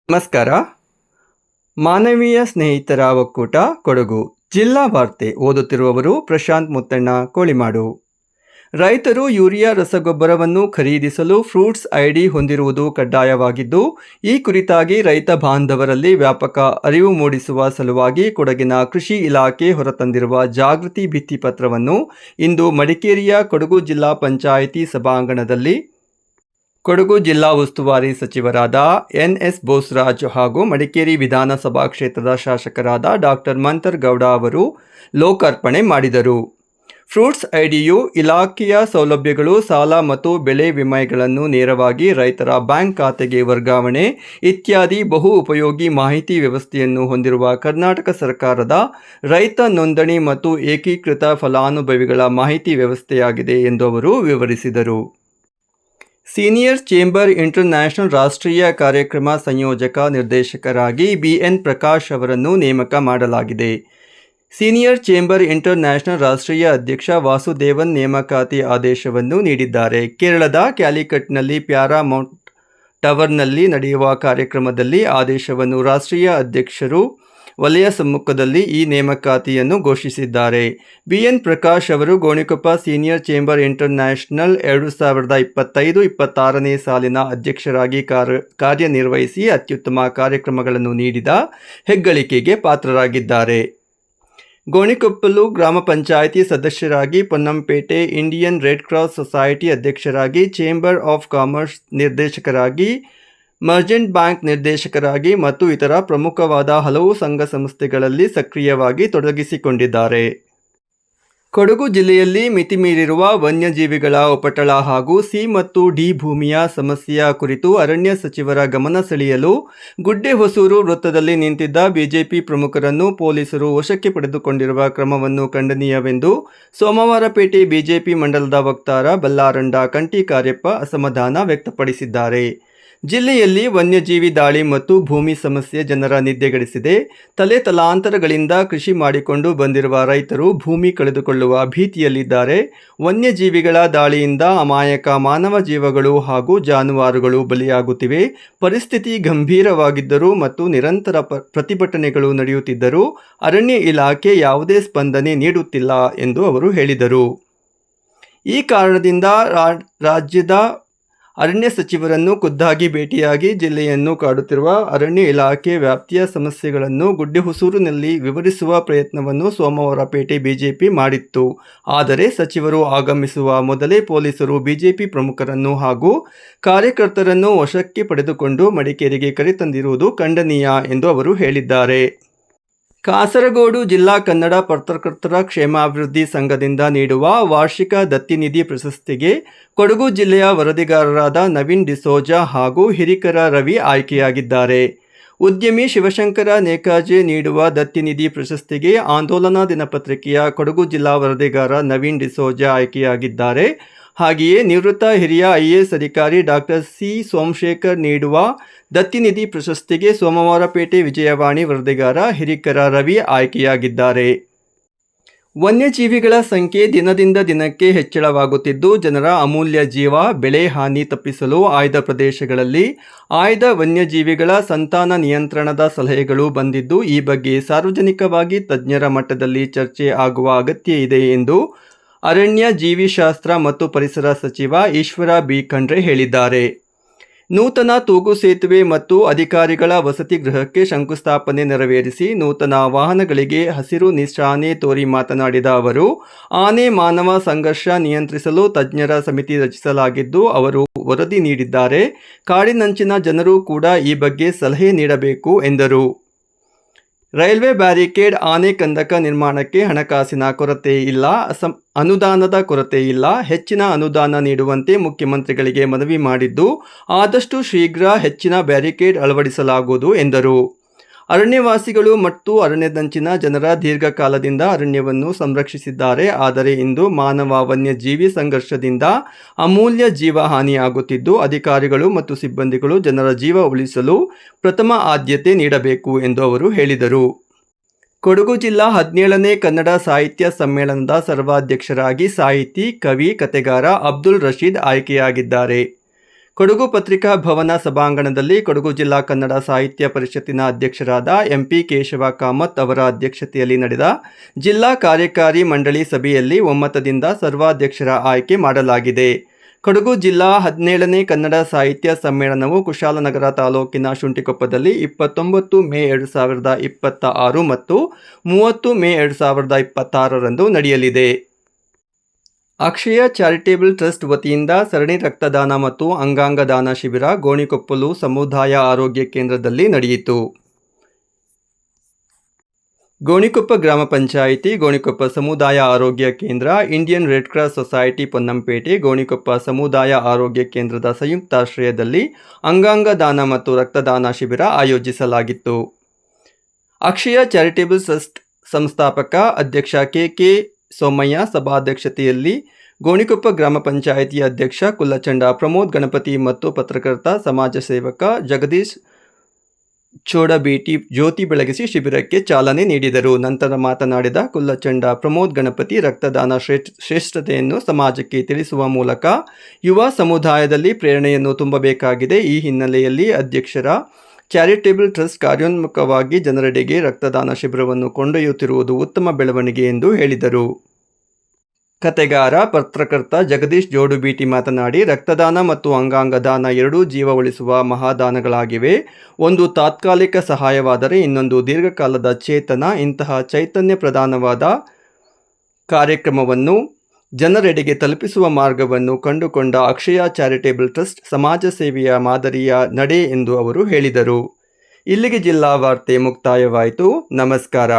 ನಮಸ್ಕಾರ. ಮಾನವೀಯ ಸ್ನೇಹಿತರ ಒಕ್ಕೂಟ ಕೊಡಗು ಜಿಲ್ಲಾ ವಾರ್ತೆ ಓದುತ್ತಿರುವವರು ಪ್ರಶಾಂತ್ ಮುತ್ತಣ್ಣ ಕೋಳಿಮಾಡು. ರೈತರು ಯೂರಿಯಾ ರಸಗೊಬ್ಬರವನ್ನು ಖರೀದಿಸಲು ಫ್ರೂಟ್ಸ್ ಐಡಿ ಹೊಂದಿರುವುದು ಕಡ್ಡಾಯವಾಗಿದ್ದು, ಈ ಕುರಿತಾಗಿ ರೈತ ಬಾಂಧವರಲ್ಲಿ ವ್ಯಾಪಕ ಅರಿವು ಮೂಡಿಸುವ ಸಲುವಾಗಿ ಕೊಡಗಿನ ಕೃಷಿ ಇಲಾಖೆ ಹೊರತಂದಿರುವ ಜಾಗೃತಿ ಭಿತ್ತಿಪತ್ರವನ್ನು ಇಂದು ಮಡಿಕೇರಿಯ ಕೊಡಗು ಜಿಲ್ಲಾ ಪಂಚಾಯಿತಿ ಸಭಾಂಗಣದಲ್ಲಿ ಕೊಡಗು ಜಿಲ್ಲಾ ಉಸ್ತುವಾರಿ ಸಚಿವರಾದ ಎನ್.ಎಸ್. ಬೋಸರಾಜ್ ಹಾಗೂ ಮಡಿಕೇರಿ ವಿಧಾನಸಭಾ ಕ್ಷೇತ್ರದ ಶಾಸಕರಾದ ಡಾಕ್ಟರ್ ಮಂಥರ್ ಗೌಡ ಅವರು ಲೋಕಾರ್ಪಣೆ ಮಾಡಿದರು. ಫ್ರೂಟ್ಸ್ ಐಡಿಯು ಇಲಾಖೆಯ ಸೌಲಭ್ಯಗಳು, ಸಾಲ ಮತ್ತು ಬೆಳೆ ವಿಮೆಗಳನ್ನು ನೇರವಾಗಿ ರೈತರ ಬ್ಯಾಂಕ್ ಖಾತೆಗೆ ವರ್ಗಾವಣೆ ಇತ್ಯಾದಿ ಬಹು ಉಪಯೋಗಿ ಮಾಹಿತಿ ವ್ಯವಸ್ಥೆಯನ್ನು ಹೊಂದಿರುವ ಕರ್ನಾಟಕ ಸರ್ಕಾರದ ರೈತ ನೋಂದಣಿ ಮತ್ತು ಏಕೀಕೃತ ಫಲಾನುಭವಿಗಳ ಮಾಹಿತಿ ವ್ಯವಸ್ಥೆಯಾಗಿದೆ ಎಂದು ಅವರು ವಿವರಿಸಿದರು. ಸೀನಿಯರ್ ಚೇಂಬರ್ ಇಂಟರ್ ನ್ಯಾಷನಲ್ ರಾಷ್ಟ್ರೀಯ ಕಾರ್ಯಕ್ರಮ ಸಂಯೋಜಕ ನಿರ್ದೇಶಕರಾಗಿ ಬಿ.ಎನ್. ಪ್ರಕಾಶ್ ಅವರನ್ನು ನೇಮಕ ಮಾಡಲಾಗಿದೆ. ಸೀನಿಯರ್ ಚೇಂಬರ್ ಇಂಟರ್ ನ್ಯಾಷನಲ್ ರಾಷ್ಟ್ರೀಯ ಅಧ್ಯಕ್ಷ ವಾಸುದೇವನ್ ನೇಮಕಾತಿ ಆದೇಶವನ್ನು ನೀಡಿದ್ದಾರೆ. ಕೇರಳದ ಕ್ಯಾಲಿಕಟ್ನಲ್ಲಿ ಪ್ಯಾರಾಮೌಂಟ್ ಟವರ್ನಲ್ಲಿ ನಡೆಯುವ ಕಾರ್ಯಕ್ರಮದಲ್ಲಿ ಆದೇಶವನ್ನು ರಾಷ್ಟ್ರೀಯ ಅಧ್ಯಕ್ಷರು ವಲಯ ಸಮ್ಮುಖದಲ್ಲಿ ಈ ನೇಮಕಾತಿಯನ್ನು ಘೋಷಿಸಿದ್ದಾರೆ. ಬಿ.ಎನ್. ಪ್ರಕಾಶ್ ಅವರು Gonikoppa senior chamber international 2025-26ನೇ ಸಾಲಿನ ಅಧ್ಯಕ್ಷರಾಗಿ ಕಾರ್ಯನಿರ್ವಹಿಸಿ ಅತ್ಯುತ್ತಮ ಕಾರ್ಯಕ್ರಮಗಳನ್ನು ನೀಡಿದ ಹೆಗ್ಗಳಿಕೆಗೆ ಪಾತ್ರರಾಗಿದ್ದಾರೆ. ಗೋಣಿಕೊಪ್ಪಲು ಗ್ರಾಮ ಪಂಚಾಯಿತಿ ಸದಸ್ಯರಾಗಿ, Ponnampet Indian red cross society ಅಧ್ಯಕ್ಷರಾಗಿ, ಚೇಂಬರ್ ಆಫ್ ಕಾಮರ್ಸ್ ನಿರ್ದೇಶಕರಾಗಿ, ಮರ್ಚೆಂಟ್ ಬ್ಯಾಂಕ್ ನಿರ್ದೇಶಕರಾಗಿ ಮತ್ತು ಇತರ ಪ್ರಮುಖವಾದ ಹಲವು ಸಂಘ ಸಂಸ್ಥೆಗಳಲ್ಲಿ ಸಕ್ರಿಯವಾಗಿ ತೊಡಗಿಸಿಕೊಂಡಿದ್ದಾರೆ. ಕೊಡಗು ಜಿಲ್ಲೆಯಲ್ಲಿ ಮಿತಿಮೀರಿರುವ ವನ್ಯಜೀವಿಗಳ ಉಪಟಳ ಹಾಗೂ ಸಿ ಮತ್ತು ಡಿ ಭೂಮಿಯ ಸಮಸ್ಯೆಯ ಕುರಿತು ಅರಣ್ಯ ಸಚಿವರ ಗಮನ ಸೆಳೆಯಲು ಗುಡ್ಡೆಹೊಸೂರು ವೃತ್ತದಲ್ಲಿ ನಿಂತಿದ್ದ ಬಿಜೆಪಿ ಪ್ರಮುಖರನ್ನು ಪೊಲೀಸರು ವಶಕ್ಕೆ ಪಡೆದುಕೊಂಡಿರುವ ಕ್ರಮವನ್ನು ಖಂಡನೀಯವೆಂದು ಸೋಮವಾರಪೇಟೆ ಬಿಜೆಪಿ ಮಂಡಲದ ವಕ್ತಾರ ಬಲ್ಲಾರಂಡ ಕಂಠಿ ಕಾರ್ಯಪ್ಪ ಅಸಮಾಧಾನ ವ್ಯಕ್ತಪಡಿಸಿದ್ದಾರೆ. ಜಿಲ್ಲೆಯಲ್ಲಿ ವನ್ಯಜೀವಿ ದಾಳಿ ಮತ್ತು ಭೂಮಿ ಸಮಸ್ಯೆ ಜನರ ನಿದ್ದೆಗೆಡಿಸಿದೆ. ತಲಾಂತರಗಳಿಂದ ಕೃಷಿ ಮಾಡಿಕೊಂಡು ಬಂದಿರುವ ರೈತರು ಭೂಮಿ ಕಳೆದುಕೊಳ್ಳುವ ಭೀತಿಯಲ್ಲಿದ್ದಾರೆ. ವನ್ಯಜೀವಿಗಳ ದಾಳಿಯಿಂದ ಅಮಾಯಕ ಮಾನವ ಜೀವಗಳು ಹಾಗೂ ಜಾನುವಾರುಗಳು ಬಲಿಯಾಗುತ್ತಿವೆ. ಪರಿಸ್ಥಿತಿ ಗಂಭೀರವಾಗಿದ್ದರೂ ಮತ್ತು ನಿರಂತರ ಪ್ರತಿಭಟನೆಗಳು ನಡೆಯುತ್ತಿದ್ದರೂ ಅರಣ್ಯ ಇಲಾಖೆ ಯಾವುದೇ ಸ್ಪಂದನೆ ನೀಡುತ್ತಿಲ್ಲ ಎಂದು ಅವರು ಹೇಳಿದರು. ಈ ಕಾರಣದಿಂದ ರಾಜ್ಯದ ಅರಣ್ಯ ಸಚಿವರನ್ನು ಖುದ್ದಾಗಿ ಭೇಟಿಯಾಗಿ ಜಿಲ್ಲೆಯನ್ನು ಕಾಡುತ್ತಿರುವ ಅರಣ್ಯ ಇಲಾಖೆ ವ್ಯಾಪ್ತಿಯ ಸಮಸ್ಯೆಗಳನ್ನು ಗುಡ್ಡೆಹೊಸೂರಿನಲ್ಲಿ ವಿವರಿಸುವ ಪ್ರಯತ್ನವನ್ನು ಸೋಮವಾರಪೇಟೆ ಬಿಜೆಪಿ ಮಾಡಿತ್ತು. ಆದರೆ ಸಚಿವರು ಆಗಮಿಸುವ ಮೊದಲೇ ಪೊಲೀಸರು ಬಿಜೆಪಿ ಪ್ರಮುಖರನ್ನು ಹಾಗೂ ಕಾರ್ಯಕರ್ತರನ್ನು ವಶಕ್ಕೆ ಪಡೆದುಕೊಂಡು ಮಡಿಕೇರಿಗೆ ಕರೆತಂದಿರುವುದು ಖಂಡನೀಯ ಎಂದು ಅವರು ಹೇಳಿದ್ದಾರೆ. ಕಾಸರಗೋಡು ಜಿಲ್ಲಾ ಕನ್ನಡ ಪತ್ರಕರ್ತರ ಕ್ಷೇಮಾಭಿವೃದ್ಧಿ ಸಂಘದಿಂದ ನೀಡುವ ವಾರ್ಷಿಕ ದತ್ತಿನಿಧಿ ಪ್ರಶಸ್ತಿಗೆ ಕೊಡಗು ಜಿಲ್ಲೆಯ ವರದಿಗಾರರಾದ ನವೀನ್ ಡಿಸೋಜಾ ಹಾಗೂ ಹಿರಿಕರ ರವಿ ಆಯ್ಕೆಯಾಗಿದ್ದಾರೆ. ಉದ್ಯಮಿ ಶಿವಶಂಕರ ನೇಕಾಜೆ ನೀಡುವ ದತ್ತಿನಿಧಿ ಪ್ರಶಸ್ತಿಗೆ ಆಂದೋಲನ ದಿನಪತ್ರಿಕೆಯ ಕೊಡಗು ಜಿಲ್ಲಾ ವರದಿಗಾರ ನವೀನ್ ಡಿಸೋಜಾ ಆಯ್ಕೆಯಾಗಿದ್ದಾರೆ. ಹಾಗೆಯೇ ನಿವೃತ್ತ ಹಿರಿಯ IAS ಅಧಿಕಾರಿ ಡಾಕ್ಟರ್ ಸಿ ಸೋಮಶೇಖರ್ ನೀಡುವ ದತ್ತಿನಿಧಿ ಪ್ರಶಸ್ತಿಗೆ ಸೋಮವಾರಪೇಟೆ ವಿಜಯವಾಣಿ ವರದಿಗಾರ ಹಿರಿಕರ ರವಿ ಆಯ್ಕೆಯಾಗಿದ್ದಾರೆ. ವನ್ಯಜೀವಿಗಳ ಸಂಖ್ಯೆ ದಿನದಿಂದ ದಿನಕ್ಕೆ ಹೆಚ್ಚಳವಾಗುತ್ತಿದ್ದು, ಜನರ ಅಮೂಲ್ಯ ಜೀವ, ಬೆಳೆ ಹಾನಿ ತಪ್ಪಿಸಲು ಆಯ್ದ ಪ್ರದೇಶಗಳಲ್ಲಿ ಆಯ್ದ ವನ್ಯಜೀವಿಗಳ ಸಂತಾನ ನಿಯಂತ್ರಣದ ಸಲಹೆಗಳು ಬಂದಿದ್ದು, ಈ ಬಗ್ಗೆ ಸಾರ್ವಜನಿಕವಾಗಿ ತಜ್ಞರ ಮಟ್ಟದಲ್ಲಿ ಚರ್ಚೆ ಆಗುವ ಅಗತ್ಯ ಇದೆ ಎಂದು ಅರಣ್ಯ, ಜೀವಿಶಾಸ್ತ್ರ ಮತ್ತು ಪರಿಸರ ಸಚಿವ ಈಶ್ವರ ಬಿ. ಖಂಡ್ರೆ ಹೇಳಿದ್ದಾರೆ. ನೂತನ ತೂಗು ಸೇತುವೆ ಮತ್ತು ಅಧಿಕಾರಿಗಳ ವಸತಿ ಗೃಹಕ್ಕೆ ಶಂಕುಸ್ಥಾಪನೆ ನೆರವೇರಿಸಿ ನೂತನ ವಾಹನಗಳಿಗೆ ಹಸಿರು ನಿಶಾನೆ ತೋರಿ ಮಾತನಾಡಿದ ಅವರು, ಆನೆ ಮಾನವ ಸಂಘರ್ಷ ನಿಯಂತ್ರಿಸಲು ತಜ್ಞರ ಸಮಿತಿ ರಚಿಸಲಾಗಿದ್ದು, ಅವರು ವರದಿ ನೀಡಿದ್ದಾರೆ. ಕಾಡಿನಂಚಿನ ಜನರು ಕೂಡ ಈ ಬಗ್ಗೆ ಸಲಹೆ ನೀಡಬೇಕು ಎಂದರು. ರೈಲ್ವೆ ಬ್ಯಾರಿಕೇಡ್, ಆನೆ ಕಂದಕ ನಿರ್ಮಾಣಕ್ಕೆ ಹಣಕಾಸಿನ ಕೊರತೆ ಇಲ್ಲ, ಅನುದಾನದ ಕೊರತೆ ಇಲ್ಲ. ಹೆಚ್ಚಿನ ಅನುದಾನ ನೀಡುವಂತೆ ಮುಖ್ಯಮಂತ್ರಿಗಳಿಗೆ ಮನವಿ ಮಾಡಿದ್ದು, ಆದಷ್ಟು ಶೀಘ್ರ ಹೆಚ್ಚಿನ ಬ್ಯಾರಿಕೇಡ್ ಅಳವಡಿಸಲಾಗುವುದು ಎಂದರು. ಅರಣ್ಯವಾಸಿಗಳು ಮತ್ತು ಅರಣ್ಯದಂಚಿನ ಜನರ ದೀರ್ಘಕಾಲದಿಂದ ಅರಣ್ಯವನ್ನು ಸಂರಕ್ಷಿಸಿದ್ದಾರೆ. ಆದರೆ ಇಂದು ಮಾನವ ವನ್ಯಜೀವಿ ಸಂಘರ್ಷದಿಂದ ಅಮೂಲ್ಯ ಜೀವ ಹಾನಿಯಾಗುತ್ತಿದ್ದು, ಅಧಿಕಾರಿಗಳು ಮತ್ತು ಸಿಬ್ಬಂದಿಗಳು ಜನರ ಜೀವ ಉಳಿಸಲು ಪ್ರಥಮ ಆದ್ಯತೆ ನೀಡಬೇಕು ಎಂದು ಅವರು ಹೇಳಿದರು. ಕೊಡಗು ಜಿಲ್ಲಾ 17ನೇ ಕನ್ನಡ ಸಾಹಿತ್ಯ ಸಮ್ಮೇಳನದ ಸರ್ವಾಧ್ಯಕ್ಷರಾಗಿ ಸಾಹಿತಿ, ಕವಿ, ಕಥೆಗಾರ ಅಬ್ದುಲ್ ರಶೀದ್ ಆಯ್ಕೆಯಾಗಿದ್ದಾರೆ. ಕೊಡಗು ಪತ್ರಿಕಾ ಭವನ ಸಭಾಂಗಣದಲ್ಲಿ ಕೊಡಗು ಜಿಲ್ಲಾ ಕನ್ನಡ ಸಾಹಿತ್ಯ ಪರಿಷತ್ತಿನ ಅಧ್ಯಕ್ಷರಾದ ಎಂಪಿ ಕೇಶವ ಕಾಮತ್ ಅವರ ಅಧ್ಯಕ್ಷತೆಯಲ್ಲಿ ನಡೆದ ಜಿಲ್ಲಾ ಕಾರ್ಯಕಾರಿ ಮಂಡಳಿ ಸಭೆಯಲ್ಲಿ ಒಮ್ಮತದಿಂದ ಸರ್ವಾಧ್ಯಕ್ಷರ ಆಯ್ಕೆ ಮಾಡಲಾಗಿದೆ. ಕೊಡಗು ಜಿಲ್ಲಾ 17ನೇ ಕನ್ನಡ ಸಾಹಿತ್ಯ ಸಮ್ಮೇಳನವು ಕುಶಾಲನಗರ ತಾಲೂಕಿನ ಶುಂಠಿಕೊಪ್ಪದಲ್ಲಿ 29 ಮೇ 2026 ಮತ್ತು 30 ಮೇ 2026ರಂದು ನಡೆಯಲಿದೆ. ಅಕ್ಷಯ ಚಾರಿಟೇಬಲ್ ಟ್ರಸ್ಟ್ ವತಿಯಿಂದ ಸರಣಿ ರಕ್ತದಾನ ಮತ್ತು ಅಂಗಾಂಗ ದಾನ ಶಿಬಿರ ಗೋಣಿಕೊಪ್ಪಲು ಸಮುದಾಯ ಆರೋಗ್ಯ ಕೇಂದ್ರದಲ್ಲಿ ನಡೆಯಿತು. ಗೋಣಿಕೊಪ್ಪ ಗ್ರಾಮ ಪಂಚಾಯಿತಿ, ಗೋಣಿಕೊಪ್ಪ ಸಮುದಾಯ ಆರೋಗ್ಯ ಕೇಂದ್ರ, Indian red cross society Ponnampet, Gonikoppa ಸಮುದಾಯ ಆರೋಗ್ಯ ಕೇಂದ್ರದ ಸಂಯುಕ್ತಾಶ್ರಯದಲ್ಲಿ ಅಂಗಾಂಗ ದಾನ ಮತ್ತು ರಕ್ತದಾನ ಶಿಬಿರ ಆಯೋಜಿಸಲಾಗಿತ್ತು. ಅಕ್ಷಯ ಚಾರಿಟೇಬಲ್ ಟ್ರಸ್ಟ್ ಸಂಸ್ಥಾಪಕ ಅಧ್ಯಕ್ಷ ಕೆ ಸೋಮಯ್ಯ ಸಭಾಧ್ಯಕ್ಷತೆಯಲ್ಲಿ, ಗೋಣಿಕೊಪ್ಪ ಗ್ರಾಮ ಪಂಚಾಯಿತಿ ಅಧ್ಯಕ್ಷ ಕುಲ್ಲಚಂಡ ಪ್ರಮೋದ್ ಗಣಪತಿ ಮತ್ತು ಪತ್ರಕರ್ತ ಸಮಾಜ ಸೇವಕ ಜಗದೀಶ್ ಚೋಡಬೇಟಿ ಜ್ಯೋತಿ ಬೆಳಗಿಸಿ ಶಿಬಿರಕ್ಕೆ ಚಾಲನೆ ನೀಡಿದರು. ನಂತರ ಮಾತನಾಡಿದ ಕುಲ್ಲಚಂಡ ಪ್ರಮೋದ್ ಗಣಪತಿ, ರಕ್ತದಾನ ಶ್ರೇಷ್ಠತೆಯನ್ನು ಸಮಾಜಕ್ಕೆ ತಿಳಿಸುವ ಮೂಲಕ ಯುವ ಸಮುದಾಯದಲ್ಲಿ ಪ್ರೇರಣೆಯನ್ನು ತುಂಬಬೇಕಾಗಿದೆ. ಈ ಹಿನ್ನೆಲೆಯಲ್ಲಿ ಅಧ್ಯಕ್ಷರ ಚಾರಿಟೇಬಲ್ ಟ್ರಸ್ಟ್ ಕಾರ್ಯೋನ್ಮುಖವಾಗಿ ಜನರೆಡೆಗೆ ರಕ್ತದಾನ ಶಿಬಿರವನ್ನು ಕೊಂಡೊಯ್ಯುತ್ತಿರುವುದು ಉತ್ತಮ ಬೆಳವಣಿಗೆ ಎಂದು ಹೇಳಿದರು. ಕತೆಗಾರ, ಪತ್ರಕರ್ತ ಜಗದೀಶ್ ಜೋಡುಬೀಟಿ ಮಾತನಾಡಿ, ರಕ್ತದಾನ ಮತ್ತು ಅಂಗಾಂಗ ದಾನ ಎರಡೂ ಜೀವ ಉಳಿಸುವ ಮಹಾದಾನಗಳಾಗಿವೆ. ಒಂದು ತಾತ್ಕಾಲಿಕ ಸಹಾಯವಾದರೆ ಇನ್ನೊಂದು ದೀರ್ಘಕಾಲದ ಚೇತನ. ಇಂತಹ ಚೈತನ್ಯ ಪ್ರಧಾನವಾದ ಕಾರ್ಯಕ್ರಮವನ್ನು ಜನರೆಡೆಗೆ ತಲುಪಿಸುವ ಮಾರ್ಗವನ್ನು ಕಂಡುಕೊಂಡ ಅಕ್ಷಯ ಚಾರಿಟೇಬಲ್ ಟ್ರಸ್ಟ್ ಸಮಾಜ ಸೇವೆಯ ಮಾದರಿಯ ನಡೆ ಎಂದು ಅವರು ಹೇಳಿದರು. ಇಲ್ಲಿಗೆ ಜಿಲ್ಲಾ ವಾರ್ತೆ ಮುಕ್ತಾಯವಾಯಿತು. ನಮಸ್ಕಾರ.